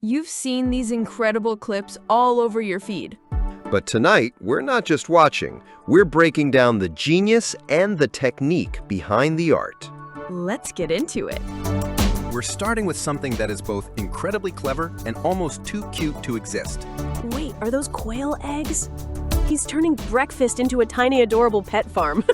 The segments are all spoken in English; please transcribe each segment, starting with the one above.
You've seen these incredible clips all over your feed. But tonight, we're not just watching, we're breaking down the genius and the technique behind the art. Let's get into it. We're starting with something that is both incredibly clever and almost too cute to exist. Wait, are those quail eggs? He's turning breakfast into a tiny adorable pet farm.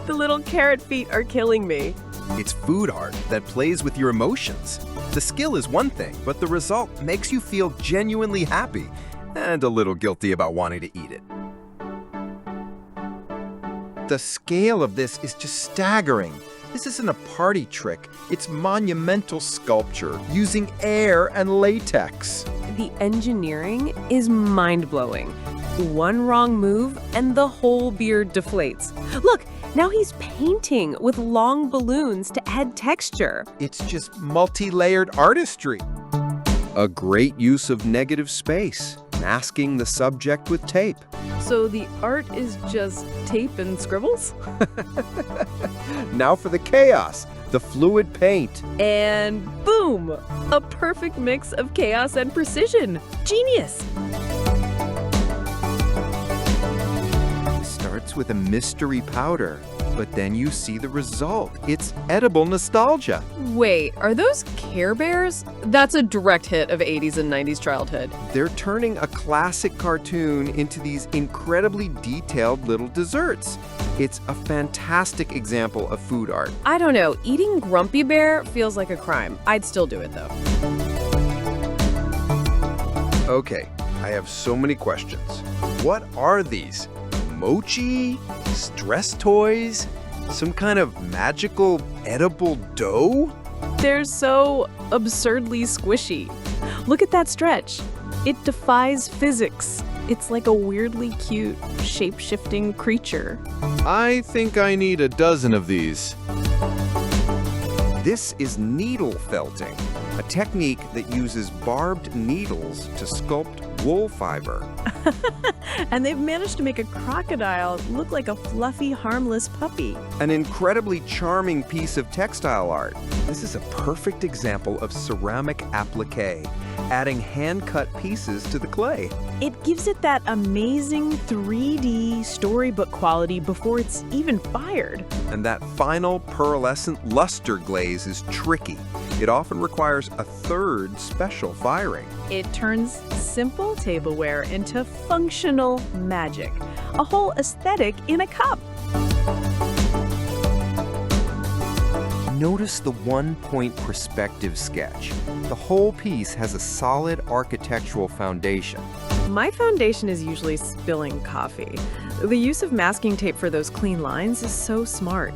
The little carrot feet are killing me. It's food art that plays with your emotions. The skill is one thing, but the result makes you feel genuinely happy and a little guilty about wanting to eat it. The scale of this is just staggering. This isn't a party trick. It's monumental sculpture using air and latex. The engineering is mind-blowing. One wrong move and the whole beard deflates. Look, now he's painting with long balloons to add texture. It's just multi-layered artistry. A great use of negative space, masking the subject with tape. So the art is just tape and scribbles? Now for the chaos, the fluid paint. And boom! A perfect mix of chaos and precision. Genius! Starts with a mystery powder, but then you see the result. It's edible nostalgia. Wait, are those Care Bears? That's a direct hit of 80s and 90s childhood. They're turning a classic cartoon into these incredibly detailed little desserts. It's a fantastic example of food art. I don't know, eating Grumpy Bear feels like a crime. I'd still do it though. Okay, I have so many questions. What are these? Mochi? Stress toys? Some kind of magical edible dough? They're so absurdly squishy. Look at that stretch. It defies physics. It's like a weirdly cute, shape-shifting creature. I think I need a dozen of these. This is needle felting, a technique that uses barbed needles to sculpt wool fiber. And they've managed to make a crocodile look like a fluffy, harmless puppy. An incredibly charming piece of textile art. This is a perfect example of ceramic applique, adding hand-cut pieces to the clay. It gives it that amazing 3D storybook quality before it's even fired. And that final pearlescent luster glaze is tricky. It often requires a third special firing. It turns simple tableware into functional magic. A whole aesthetic in a cup. Notice the one-point perspective sketch. The whole piece has a solid architectural foundation. My foundation is usually spilling coffee. The use of masking tape for those clean lines is so smart.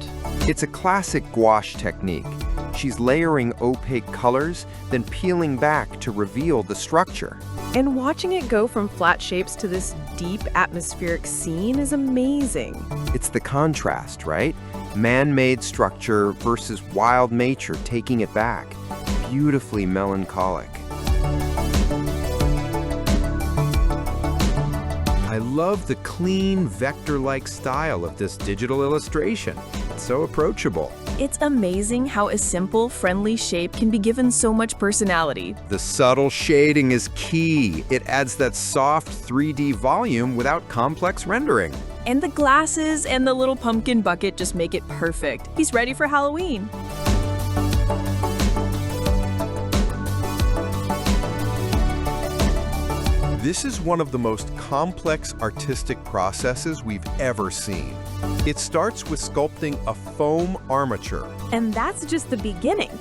It's a classic gouache technique. She's layering opaque colors, then peeling back to reveal the structure. And watching it go from flat shapes to this deep atmospheric scene is amazing. It's the contrast, right? Man-made structure versus wild nature taking it back. Beautifully melancholic. I love the clean, vector-like style of this digital illustration. It's so approachable. It's amazing how a simple, friendly shape can be given so much personality. The subtle shading is key. It adds that soft 3D volume without complex rendering. And the glasses and the little pumpkin bucket just make it perfect. He's ready for Halloween. This is one of the most complex artistic processes we've ever seen. It starts with sculpting a foam armature. And that's just the beginning.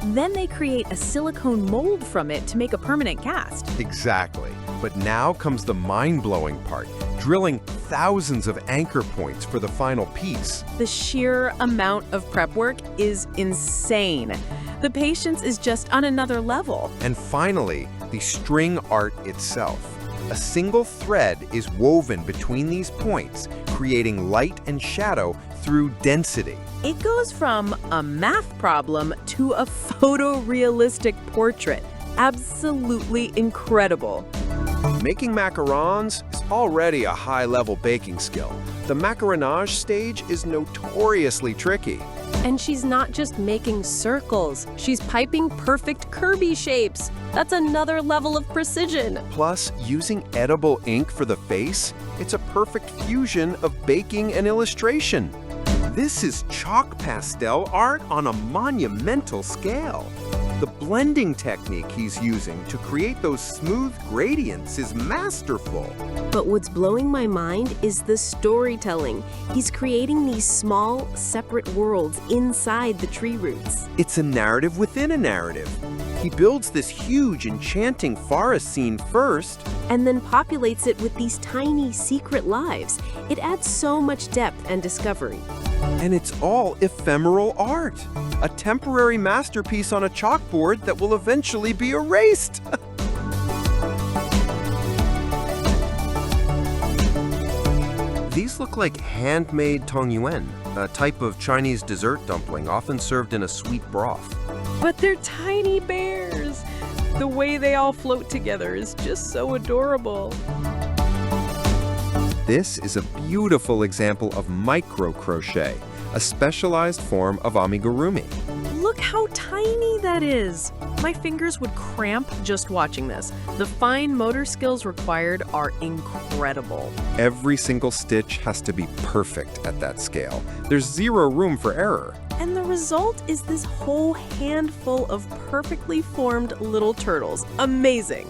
Then they create a silicone mold from it to make a permanent cast. Exactly. But now comes the mind-blowing part, drilling thousands of anchor points for the final piece. The sheer amount of prep work is insane. The patience is just on another level. And finally, the string art itself. A single thread is woven between these points, creating light and shadow through density. It goes from a math problem to a photorealistic portrait. Absolutely incredible. Making macarons is already a high-level baking skill. The macaronage stage is notoriously tricky. And she's not just making circles, she's piping perfect Kirby shapes. That's another level of precision. Plus, using edible ink for the face, it's a perfect fusion of baking and illustration. This is chalk pastel art on a monumental scale. The blending technique he's using to create those smooth gradients is masterful. But what's blowing my mind is the storytelling. He's creating these small, separate worlds inside the tree roots. It's a narrative within a narrative. He builds this huge, enchanting forest scene first, And then populates it with these tiny secret lives. It adds so much depth and discovery. and it's all ephemeral art. A temporary masterpiece on a chalkboard that will eventually be erased. These look like handmade tongyuan, a type of Chinese dessert dumpling often served in a sweet broth. But they're tiny bears. The way they all float together is just so adorable. This is a beautiful example of micro crochet, a specialized form of amigurumi. Look how tiny that is. My fingers would cramp just watching this. The fine motor skills required are incredible. Every single stitch has to be perfect at that scale. There's zero room for error. And the result is this whole handful of perfectly formed little turtles. Amazing.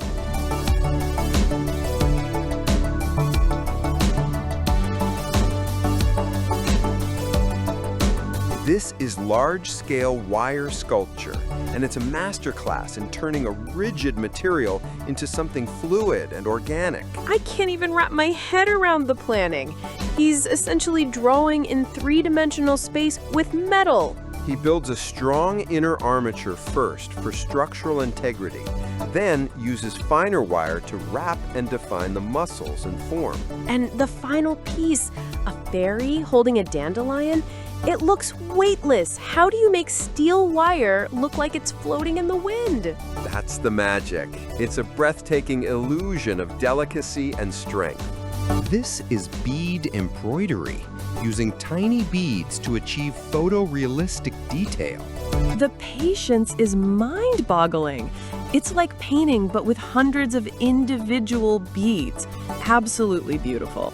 This is large-scale wire sculpture, and it's a masterclass in turning a rigid material into something fluid and organic. I can't even wrap my head around the planning. He's essentially drawing in three-dimensional space with metal. He builds a strong inner armature first for structural integrity, then uses finer wire to wrap and define the muscles and form. And the final piece, a fairy holding a dandelion, it looks weightless. How do you make steel wire look like it's floating in the wind? That's the magic. It's a breathtaking illusion of delicacy and strength. This is bead embroidery, using tiny beads to achieve photorealistic detail. The patience is mind-boggling. It's like painting, but with hundreds of individual beads. Absolutely beautiful.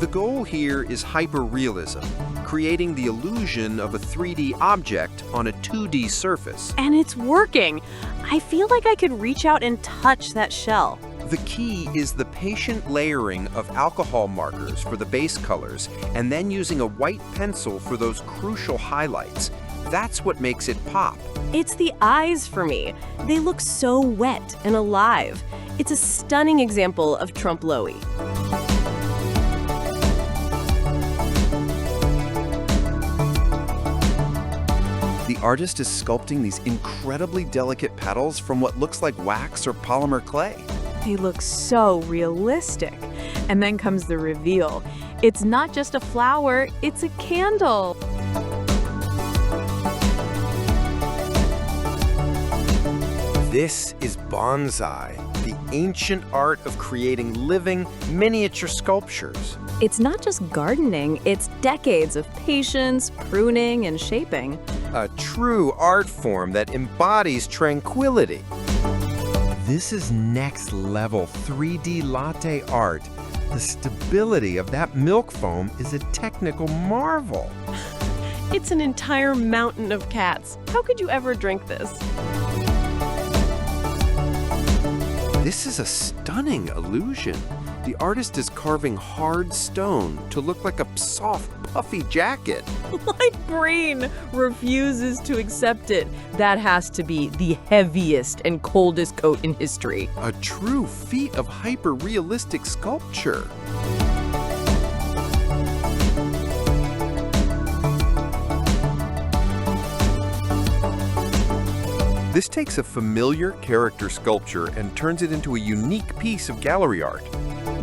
The goal here is hyperrealism, creating the illusion of a 3D object on a 2D surface. And it's working. I feel like I could reach out and touch that shell. The key is the patient layering of alcohol markers for the base colors, and then using a white pencil for those crucial highlights. That's what makes it pop. It's the eyes for me. They look so wet and alive. It's a stunning example of Trompe l'oeil. The artist is sculpting these incredibly delicate petals from what looks like wax or polymer clay. They look so realistic. And then comes the reveal. It's not just a flower, it's a candle. This is bonsai, the ancient art of creating living miniature sculptures. It's not just gardening, it's decades of patience, pruning, and shaping. A true art form that embodies tranquility. This is next level 3D latte art. The stability of that milk foam is a technical marvel. It's an entire mountain of cats. How could you ever drink this? This is a stunning illusion. The artist is carving hard stone to look like a soft, puffy jacket. My brain refuses to accept it. That has to be the heaviest and coldest coat in history. A true feat of hyper-realistic sculpture. This takes a familiar character sculpture and turns it into a unique piece of gallery art.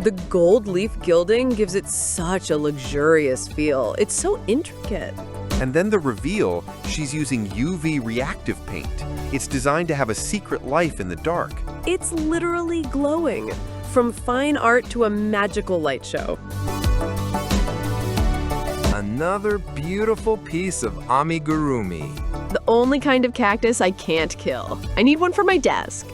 The gold leaf gilding gives it such a luxurious feel. It's so intricate. And then the reveal, she's using UV reactive paint. It's designed to have a secret life in the dark. It's literally glowing. From fine art to a magical light show. A Another beautiful piece of amigurumi. The only kind of cactus I can't kill. I need one for my desk.